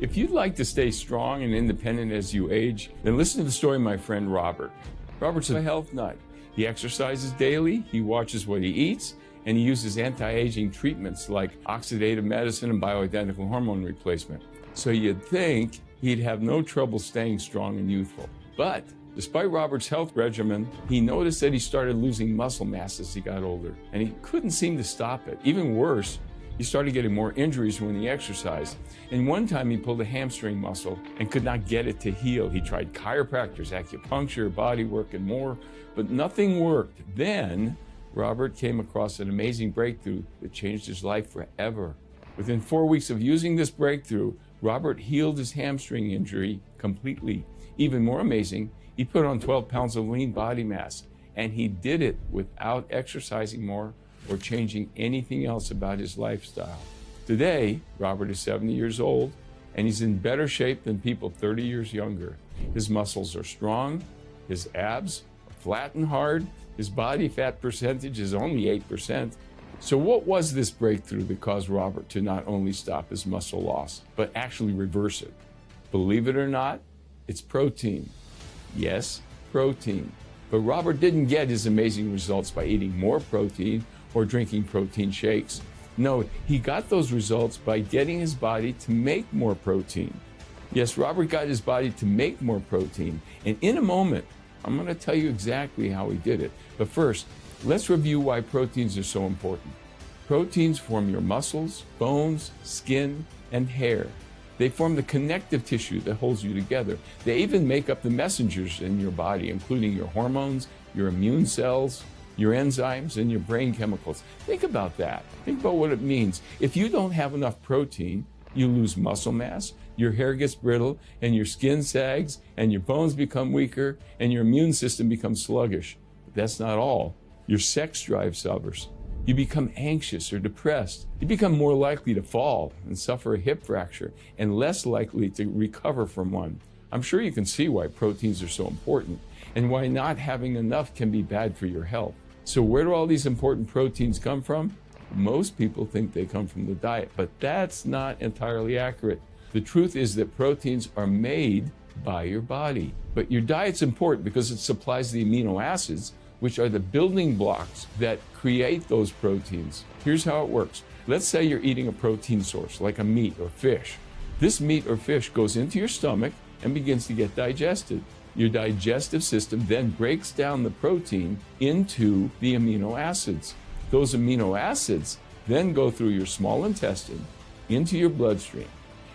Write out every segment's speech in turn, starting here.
If you'd like to stay strong and independent as you age, then listen to the story of my friend Robert. Robert's a health nut. He exercises daily, he watches what he eats, and he uses anti-aging treatments like oxidative medicine and bioidentical hormone replacement. So you'd think he'd have no trouble staying strong and youthful. But despite Robert's health regimen, he noticed that he started losing muscle mass as he got older, and he couldn't seem to stop it. Even worse, he started getting more injuries when he exercised. And one time he pulled a hamstring muscle and could not get it to heal. He tried chiropractors, acupuncture, body work, and more, but nothing worked. Then Robert came across an amazing breakthrough that changed his life forever. Within 4 weeks of using this breakthrough, Robert healed his hamstring injury completely. Even more amazing, he put on 12 pounds of lean body mass, and he did it without exercising more or changing anything else about his lifestyle. Today, Robert is 70 years old, and he's in better shape than people 30 years younger. His muscles are strong, his abs are flat and hard, his body fat percentage is only 8%. So what was this breakthrough that caused Robert to not only stop his muscle loss, but actually reverse it? Believe it or not, it's protein. Yes, protein. But Robert didn't get his amazing results by eating more protein or drinking protein shakes. No, he got those results by getting his body to make more protein. Yes, Robert got his body to make more protein. And in a moment, I'm going to tell you exactly how he did it. But first, let's review why proteins are so important. Proteins form your muscles, bones, skin, and hair. They form the connective tissue that holds you together. They even make up the messengers in your body, including your hormones, your immune cells, your enzymes, and your brain chemicals. Think about that. Think about what it means. If you don't have enough protein, you lose muscle mass, your hair gets brittle, and your skin sags, and your bones become weaker, and your immune system becomes sluggish. But that's not all. Your sex drive suffers. You become anxious or depressed. You become more likely to fall and suffer a hip fracture, and less likely to recover from one. I'm sure you can see why proteins are so important, and why not having enough can be bad for your health. So where do all these important proteins come from? Most people think they come from the diet, but that's not entirely accurate. The truth is that proteins are made by your body. But your diet's important because it supplies the amino acids, which are the building blocks that create those proteins. Here's how it works. Let's say you're eating a protein source, like a meat or fish. This meat or fish goes into your stomach and begins to get digested. Your digestive system then breaks down the protein into the amino acids. Those amino acids then go through your small intestine into your bloodstream.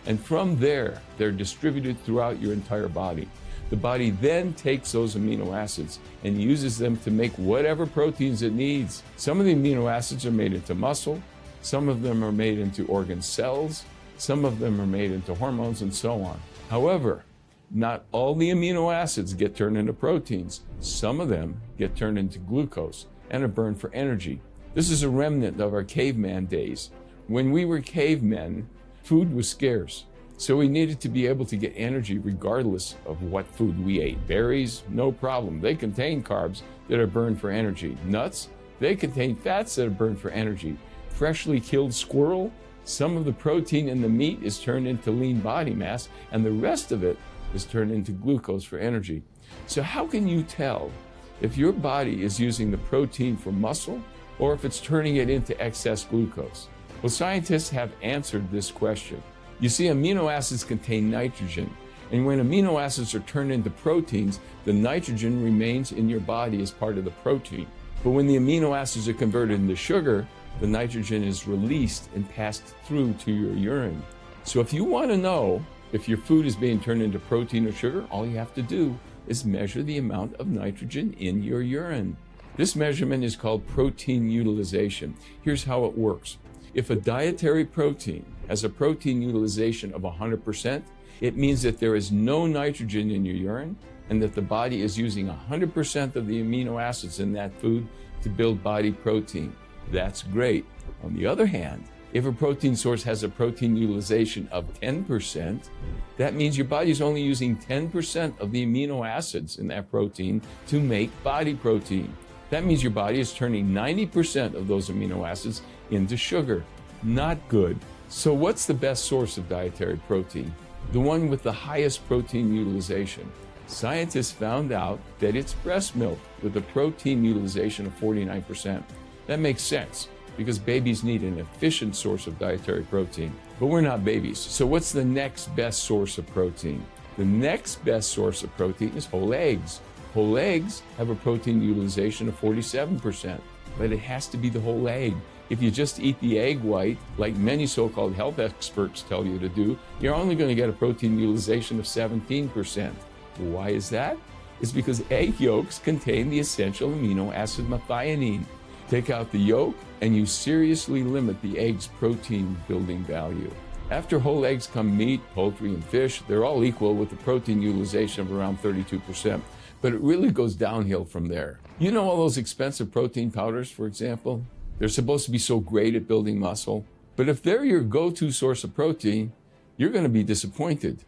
And from there, they're distributed throughout your entire body. The body then takes those amino acids and uses them to make whatever proteins it needs. Some of the amino acids are made into muscle, some of them are made into organ cells, some of them are made into hormones, and so on. However, not all the amino acids get turned into proteins. Some of them get turned into glucose and are burned for energy. This is a remnant of our caveman days. When we were cavemen, food was scarce. So we needed to be able to get energy regardless of what food we ate. Berries, no problem. They contain carbs that are burned for energy. Nuts, they contain fats that are burned for energy. Freshly killed squirrel, some of the protein in the meat is turned into lean body mass, and the rest of it is turned into glucose for energy. So how can you tell if your body is using the protein for muscle or if it's turning it into excess glucose? Well, scientists have answered this question. You see, amino acids contain nitrogen, and when amino acids are turned into proteins, the nitrogen remains in your body as part of the protein. But when the amino acids are converted into sugar, the nitrogen is released and passed through to your urine. So if you want to know if your food is being turned into protein or sugar, all you have to do is measure the amount of nitrogen in your urine. This measurement is called protein utilization. Here's how it works. If a dietary protein has a protein utilization of 100%, it means that there is no nitrogen in your urine and that the body is using 100% of the amino acids in that food to build body protein. That's great. On the other hand, if a protein source has a protein utilization of 10%, that means your body is only using 10% of the amino acids in that protein to make body protein. That means your body is turning 90% of those amino acids into sugar. Not good. So what's the best source of dietary protein? the one with the highest protein utilization. Scientists found out that it's breast milk with a protein utilization of 49%. That makes sense because babies need an efficient source of dietary protein. But we're not babies, so what's the next best source of protein? The next best source of protein is whole eggs. Whole eggs have a protein utilization of 47%, but it has to be the whole egg. If you just eat the egg white, like many so-called health experts tell you to do, you're only going to get a protein utilization of 17%. Why is that? It's because egg yolks contain the essential amino acid methionine. Take out the yolk, and you seriously limit the egg's protein building value. After whole eggs come meat, poultry, and fish. They're all equal with a protein utilization of around 32%. But it really goes downhill from there. You know all those expensive protein powders, for example? They're supposed to be so great at building muscle. But if they're your go-to source of protein, you're going to be disappointed.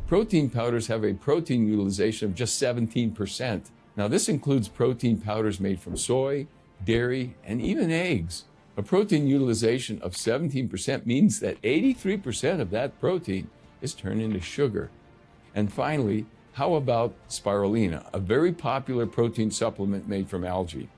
Protein powders have a protein utilization of just 17%. Now, this includes protein powders made from soy, dairy, and even eggs. A protein utilization of 17% means that 83% of that protein is turned into sugar. And finally, how about spirulina, a very popular protein supplement made from algae?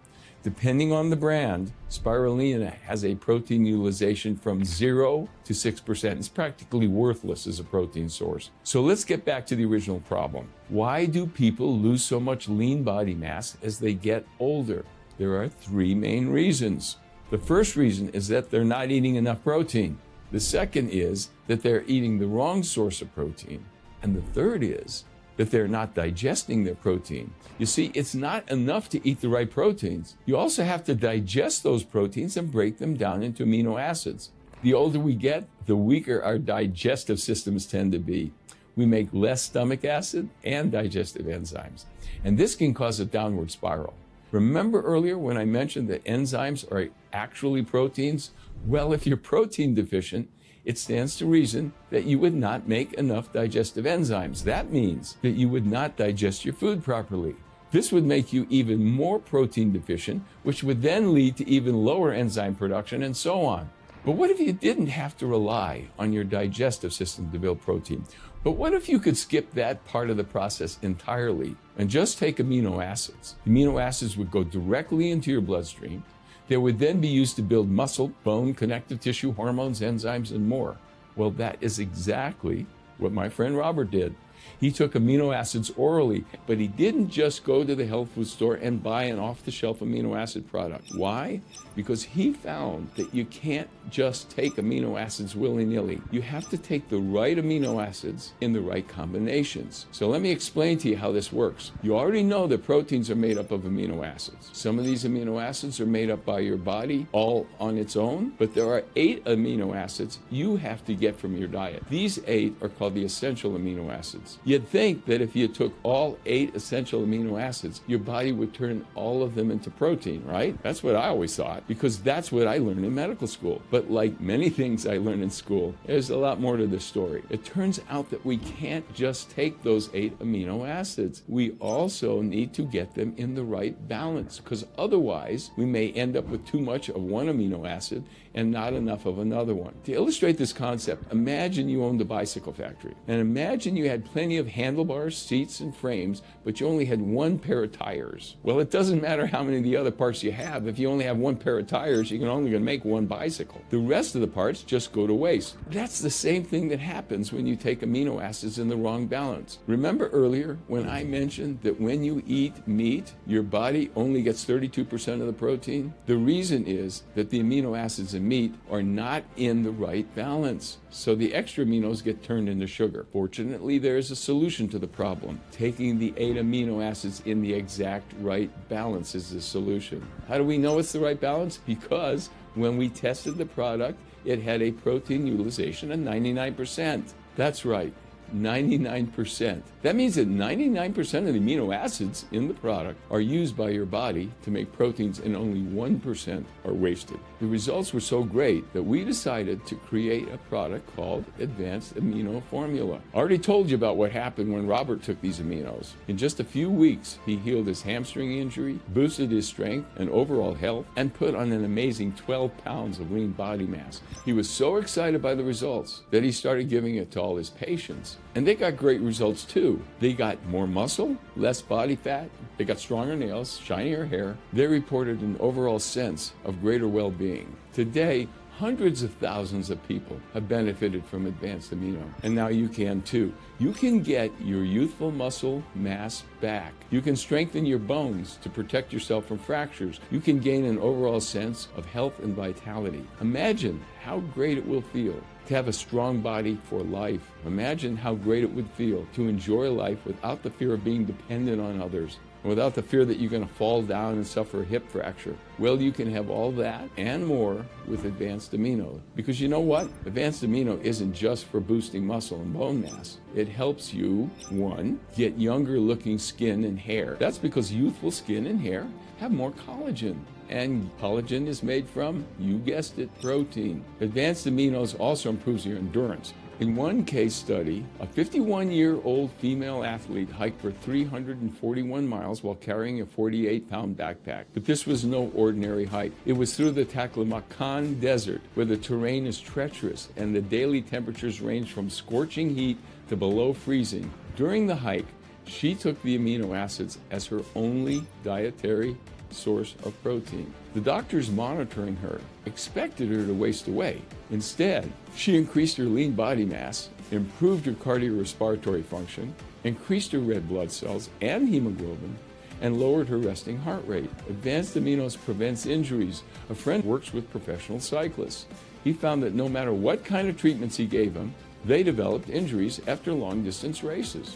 Depending on the brand, spirulina has a protein utilization from 0 to 6%. It's practically worthless as a protein source. So let's get back to the original problem. Why do people lose so much lean body mass as they get older? There are three main reasons. The first reason is that they're not eating enough protein. The second is that they're eating the wrong source of protein. And the third is that they're not digesting their protein. You see, it's not enough to eat the right proteins. You also have to digest those proteins and break them down into amino acids. The older we get, the weaker our digestive systems tend to be. We make less stomach acid and digestive enzymes. And this can cause a downward spiral. Remember earlier when I mentioned that enzymes are actually proteins? Well, if you're protein deficient, it stands to reason that you would not make enough digestive enzymes. That means that you would not digest your food properly. This would make you even more protein deficient, which would then lead to even lower enzyme production and so on. But what if you didn't have to rely on your digestive system to build protein? But what if you could skip that part of the process entirely and just take amino acids? Amino acids would go directly into your bloodstream. They would then be used to build muscle, bone, connective tissue, hormones, enzymes, and more. Well, that is exactly what my friend Robert did. He took amino acids orally, but he didn't just go to the health food store and buy an off-the-shelf amino acid product. Why? Because he found that you can't just take amino acids willy-nilly. You have to take the right amino acids in the right combinations. So let me explain to you how this works. You already know that proteins are made up of amino acids. Some of these amino acids are made up by your body all on its own, but there are 8 amino acids you have to get from your diet. These 8 are called the essential amino acids. You'd think that if you took all 8 essential amino acids, your body would turn all of them into protein, right? That's what I always thought, because that's what I learned in medical school. But like many things I learned in school, there's a lot more to this story. It turns out that we can't just take those 8 amino acids. We also need to get them in the right balance, because otherwise we may end up with too much of one amino acid and not enough of another one. To illustrate this concept, imagine you owned a bicycle factory, and imagine you had plenty of handlebars, seats, and frames, but you only had one pair of tires. Well, it doesn't matter how many of the other parts you have. If you only have one pair of tires, you're only going to make one bicycle. The rest of the parts just go to waste. That's the same thing that happens when you take amino acids in the wrong balance. Remember earlier when I mentioned that when you eat meat, your body only gets 32% of the protein? The reason is that the amino acids in meat are not in the right balance. So the extra aminos get turned into sugar. Fortunately, there is a solution to the problem. Taking the 8 amino acids in the exact right balance is the solution. How do we know it's the right balance? Because when we tested the product, it had a protein utilization of 99%. That's right, 99%. That means that 99% of the amino acids in the product are used by your body to make proteins, and only 1% are wasted. The results were so great that we decided to create a product called Advanced Amino Formula. I already told you about what happened when Robert took these aminos. In just a few weeks, he healed his hamstring injury, boosted his strength and overall health, and put on an amazing 12 pounds of lean body mass. He was so excited by the results that he started giving it to all his patients. And they got great results too. They got more muscle, less body fat, they got stronger nails, shinier hair. They reported an overall sense of greater well-being. Today, hundreds of thousands of people have benefited from advanced amino, and now you can too. You can get your youthful muscle mass back. You can strengthen your bones to protect yourself from fractures. You can gain an overall sense of health and vitality. Imagine how great it will feel to have a strong body for life. Imagine how great it would feel to enjoy life without the fear of being dependent on others, without the fear that you're going to fall down and suffer a hip fracture. Well, you can have all that and more with advanced amino. Because you know what? Advanced amino isn't just for boosting muscle and bone mass. It helps you, one, get younger looking skin and hair. That's because youthful skin and hair have more collagen. And collagen is made from, you guessed it, protein. Advanced aminos also improves your endurance. In one case study, a 51-year-old female athlete hiked for 341 miles while carrying a 48-pound backpack. But this was no ordinary hike. It was through the Taklamakan Desert, where the terrain is treacherous and the daily temperatures range from scorching heat to below freezing. During the hike, she took the amino acids as her only dietary source of protein. The doctors monitoring her expected her to waste away. Instead, she increased her lean body mass, improved her cardiorespiratory function, increased her red blood cells and hemoglobin, and lowered her resting heart rate. Advanced aminos prevents injuries. A friend works with professional cyclists. He found that no matter what kind of treatments he gave them, they developed injuries after long-distance races.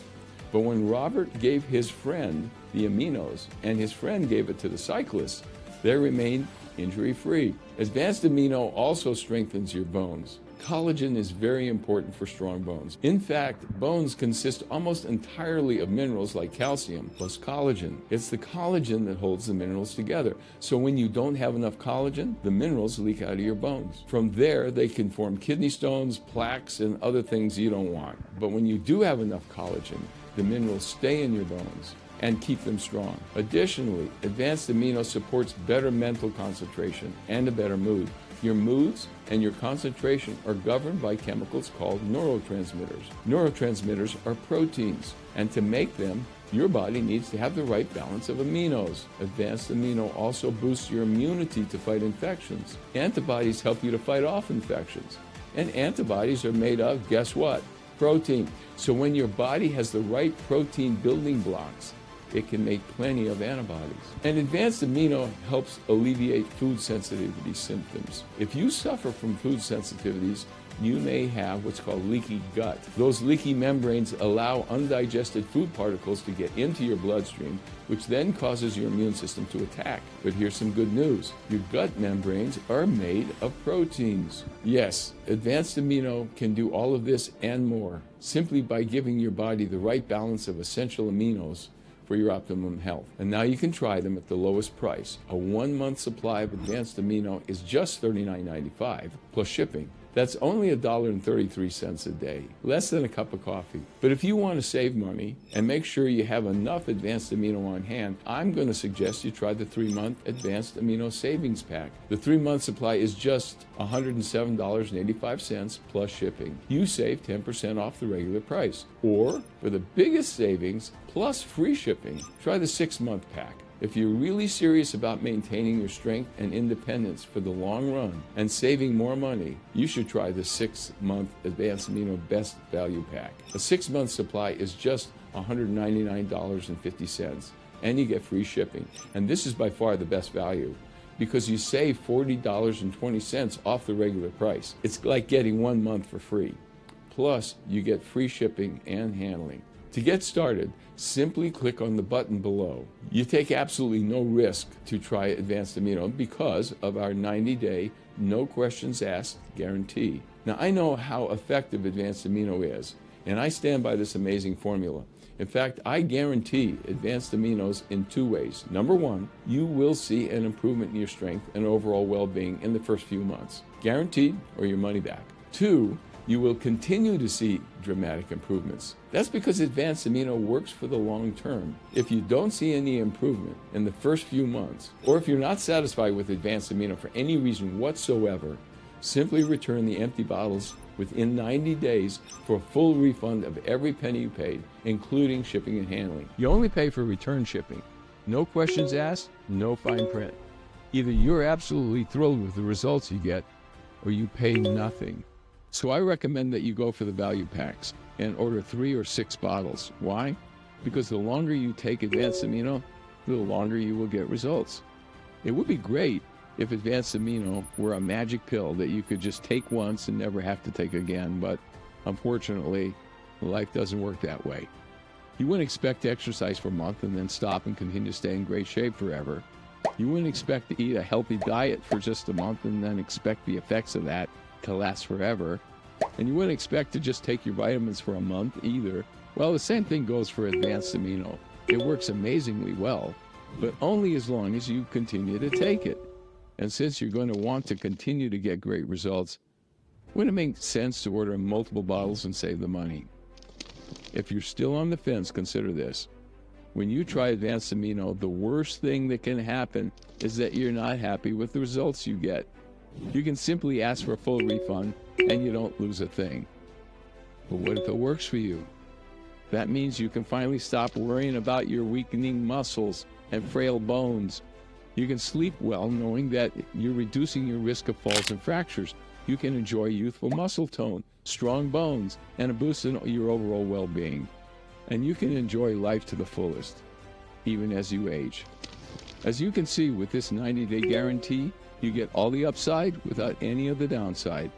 But when Robert gave his friend the aminos, and his friend gave it to the cyclists, they remained injury-free. Advanced amino also strengthens your bones. Collagen is very important for strong bones. In fact, bones consist almost entirely of minerals like calcium plus collagen. It's the collagen that holds the minerals together. So when you don't have enough collagen, the minerals leak out of your bones. From there, they can form kidney stones, plaques, and other things you don't want. But when you do have enough collagen, the minerals stay in your bones and keep them strong. Additionally, advanced amino supports better mental concentration and a better mood. Your moods and your concentration are governed by chemicals called neurotransmitters. Neurotransmitters are proteins, and to make them, your body needs to have the right balance of aminos. Advanced amino also boosts your immunity to fight infections. Antibodies help you to fight off infections. And antibodies are made of, guess what? Protein. So when your body has the right protein building blocks, it can make plenty of antibodies. And advanced amino helps alleviate food sensitivity symptoms. If you suffer from food sensitivities, you may have what's called leaky gut. Those leaky membranes allow undigested food particles to get into your bloodstream, which then causes your immune system to attack. But here's some good news. Your gut membranes are made of proteins. Yes, advanced amino can do all of this and more, simply by giving your body the right balance of essential aminos for your optimum health. And now you can try them at the lowest price. A 1-month supply of advanced amino is just $39.95 plus shipping. That's only $1.33 a day, less than a cup of coffee. But if you want to save money and make sure you have enough advanced amino on hand, I'm going to suggest you try the 3-month advanced amino savings pack. The 3-month supply is just $107.85 plus shipping. You save 10% off the regular price. Or, for the biggest savings plus free shipping, try the 6-month pack. If you're really serious about maintaining your strength and independence for the long run and saving more money, you should try the 6-month Advanced Amino Best Value Pack. A 6-month supply is just $199.50, and you get free shipping. And this is by far the best value, because you save $40.20 off the regular price. It's like getting 1 month for free. Plus, you get free shipping and handling. To get started, simply click on the button below. You take absolutely no risk to try Advanced Amino because of our 90-day, no questions asked guarantee. Now, I know how effective Advanced Amino is, and I stand by this amazing formula. In fact, I guarantee advanced aminos in 2 ways. Number 1, you will see an improvement in your strength and overall well-being in the first few months. Guaranteed, or your money back. 2, you will continue to see dramatic improvements. That's because advanced amino works for the long term. If you don't see any improvement in the first few months, or if you're not satisfied with advanced amino for any reason whatsoever, simply return the empty bottles within 90 days for a full refund of every penny you paid, including shipping and handling. You only pay for return shipping. No questions asked, no fine print. Either you're absolutely thrilled with the results you get, or you pay nothing. So I recommend that you go for the value packs and order 3 or 6 bottles. Why? Because the longer you take Advanced Amino, the longer you will get results. It would be great if Advanced Amino were a magic pill that you could just take once and never have to take again, but unfortunately, life doesn't work that way. You wouldn't expect to exercise for a month and then stop and continue to stay in great shape forever. You wouldn't expect to eat a healthy diet for just a month and then expect the effects of that to last forever. And you wouldn't expect to just take your vitamins for a month either. Well, the same thing goes for Advanced Amino. It works amazingly well, but only as long as you continue to take it. And since you're going to want to continue to get great results, wouldn't it make sense to order multiple bottles and save the money? If you're still on the fence, consider this. When you try Advanced Amino, the worst thing that can happen is that you're not happy with the results you get. You can simply ask for a full refund and you don't lose a thing. But what if it works for you? That means you can finally stop worrying about your weakening muscles and frail bones. You can sleep well knowing that you're reducing your risk of falls and fractures. You can enjoy youthful muscle tone, strong bones, and a boost in your overall well-being. And you can enjoy life to the fullest, even as you age. As you can see with this 90-day guarantee, you get all the upside without any of the downside.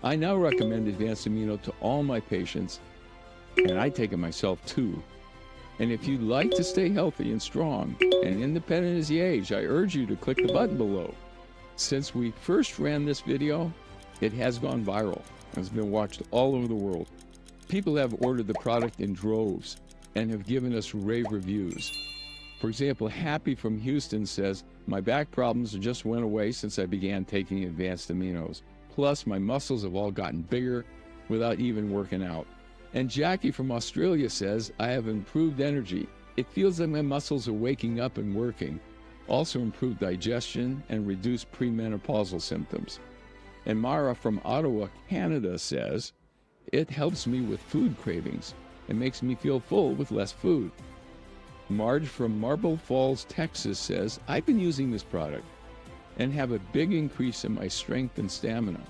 I now recommend Advanced Amino to all my patients, and I take it myself too. And if you'd like to stay healthy and strong and independent as you age, I urge you to click the button below. Since we first ran this video, it has gone viral and has been watched all over the world. People have ordered the product in droves and have given us rave reviews. For example, Happy from Houston says, "My back problems just went away since I began taking Advanced Aminos. Plus, my muscles have all gotten bigger without even working out." And Jackie from Australia says, "I have improved energy. It feels like my muscles are waking up and working. Also improved digestion and reduced premenopausal symptoms." And Mara from Ottawa, Canada says, "It helps me with food cravings and makes me feel full with less food." Marge from Marble Falls, Texas says, "I've been using this product and have a big increase in my strength and stamina.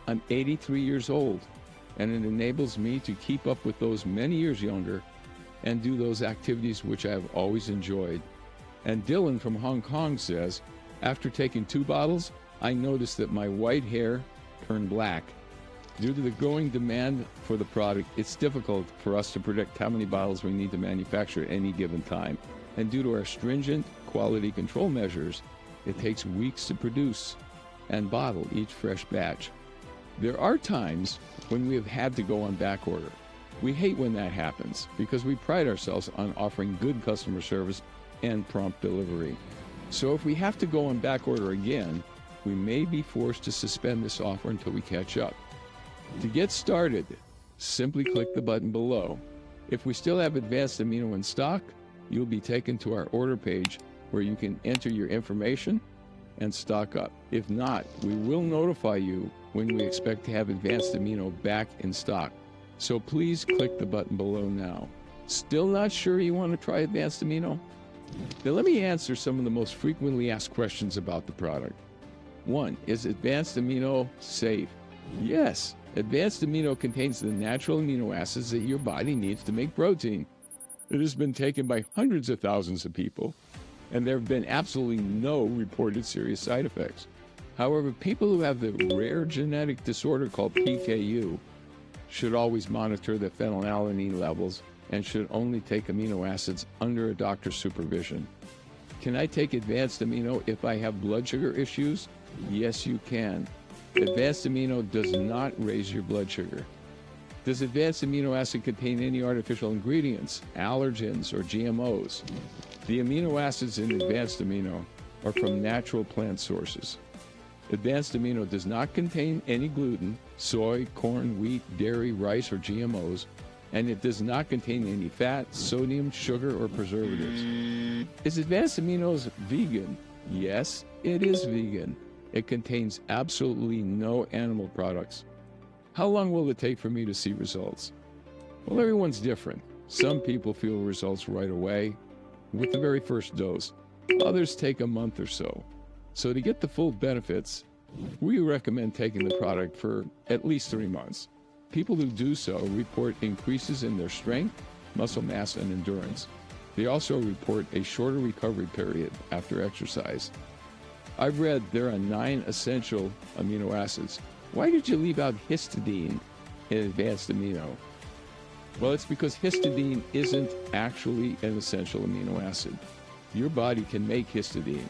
I'm 83 years old, and it enables me to keep up with those many years younger and do those activities which I have always enjoyed." And Dylan from Hong Kong says, "After taking 2 bottles, I noticed that my white hair turned black. Due to the growing demand for the product, it's difficult for us to predict how many bottles we need to manufacture at any given time. And due to our stringent quality control measures, it takes weeks to produce and bottle each fresh batch. There are times when we have had to go on back order. We hate when that happens because we pride ourselves on offering good customer service and prompt delivery. So if we have to go on back order again, we may be forced to suspend this offer until we catch up. To get started, simply click the button below. If we still have Advanced Amino in stock, you'll be taken to our order page where you can enter your information and stock up. If not, we will notify you when we expect to have Advanced Amino back in stock. So please click the button below now. Still not sure you want to try Advanced Amino? Now let me answer some of the most frequently asked questions about the product. 1. Is Advanced Amino safe? Yes. Advanced Amino contains the natural amino acids that your body needs to make protein. It has been taken by hundreds of thousands of people, and there have been absolutely no reported serious side effects. However, people who have the rare genetic disorder called PKU should always monitor their phenylalanine levels and should only take amino acids under a doctor's supervision. Can I take Advanced Amino if I have blood sugar issues? Yes, you can. Advanced Amino does not raise your blood sugar. Does Advanced Amino acid contain any artificial ingredients, allergens, or GMOs? The amino acids in Advanced Amino are from natural plant sources. Advanced Amino does not contain any gluten, soy, corn, wheat, dairy, rice, or GMOs, and it does not contain any fat, sodium, sugar, or preservatives. Is Advanced Aminos vegan? Yes, it is vegan. It contains absolutely no animal products. How long will it take for me to see results? Well, everyone's different. Some people feel results right away with the very first dose. Others take a month or so. So to get the full benefits, we recommend taking the product for at least 3 months. People who do so report increases in their strength, muscle mass, and endurance. They also report a shorter recovery period after exercise. I've read there are 9 essential amino acids. Why did you leave out histidine in advanced amino? Well, it's because histidine isn't actually an essential amino acid. Your body can make histidine,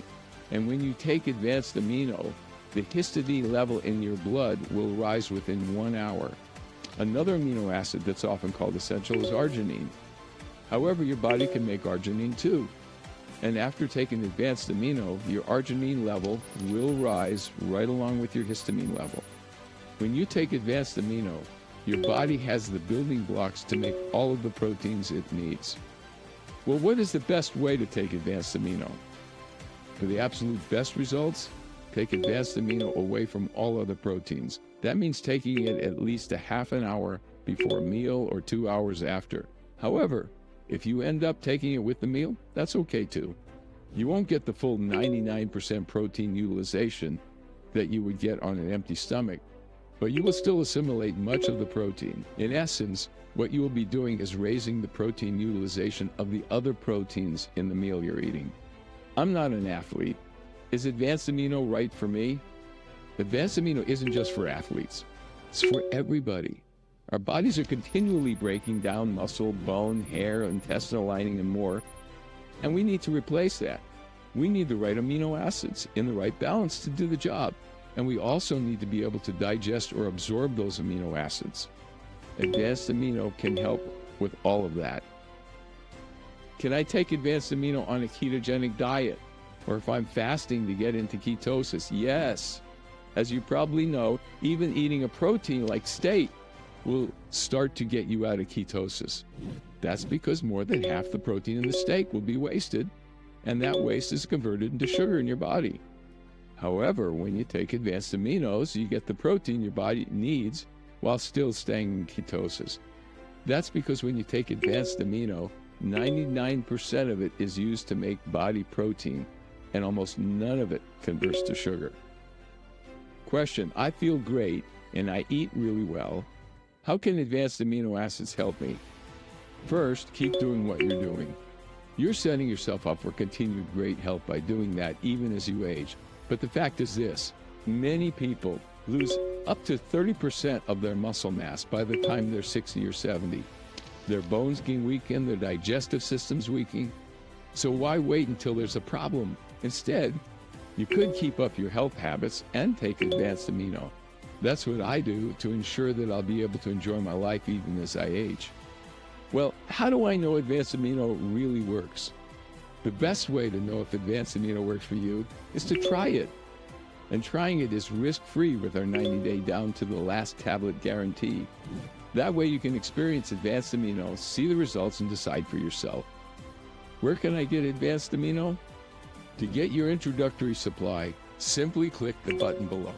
and when you take advanced amino, the histidine level in your blood will rise within 1 hour. Another amino acid that's often called essential is arginine. However, your body can make arginine too. And after taking advanced amino, your arginine level will rise right along with your histamine level. When you take advanced amino, your body has the building blocks to make all of the proteins it needs. Well, what is the best way to take advanced amino? For the absolute best results, take advanced amino away from all other proteins. That means taking it at least a half an hour before a meal or 2 hours after. However, if you end up taking it with the meal, that's okay too. You won't get the full 99% protein utilization that you would get on an empty stomach, but you will still assimilate much of the protein. In essence, what you will be doing is raising the protein utilization of the other proteins in the meal you're eating. I'm not an athlete. Is advanced amino right for me? Advanced amino isn't just for athletes. It's for everybody. Our bodies are continually breaking down muscle, bone, hair, intestinal lining, and more, and we need to replace that. We need the right amino acids in the right balance to do the job, and we also need to be able to digest or absorb those amino acids. Advanced amino can help with all of that. Can I take advanced amino on a ketogenic diet, or if I'm fasting to get into ketosis? Yes. As you probably know, even eating a protein like steak will start to get you out of ketosis. That's because more than half the protein in the steak will be wasted, and that waste is converted into sugar in your body. However, when you take advanced aminos, you get the protein your body needs while still staying in ketosis. That's because when you take advanced amino, 99% of it is used to make body protein, and almost none of it converts to sugar. Question: I feel great and I eat really well. How can advanced amino acids help me? First, keep doing what you're doing. You're setting yourself up for continued great health by doing that even as you age. But the fact is this: many people lose up to 30% of their muscle mass by the time they're 60 or 70. Their bones can weaken, their digestive system's weakening. So why wait until there's a problem? Instead, you could keep up your health habits and take advanced amino. That's what I do to ensure that I'll be able to enjoy my life even as I age. Well, how do I know advanced amino really works? The best way to know if advanced amino works for you is to try it. And trying it is risk-free with our 90-day down to the last tablet guarantee. That way you can experience advanced amino, see the results, and decide for yourself. Where can I get advanced amino? To get your introductory supply, simply click the button below.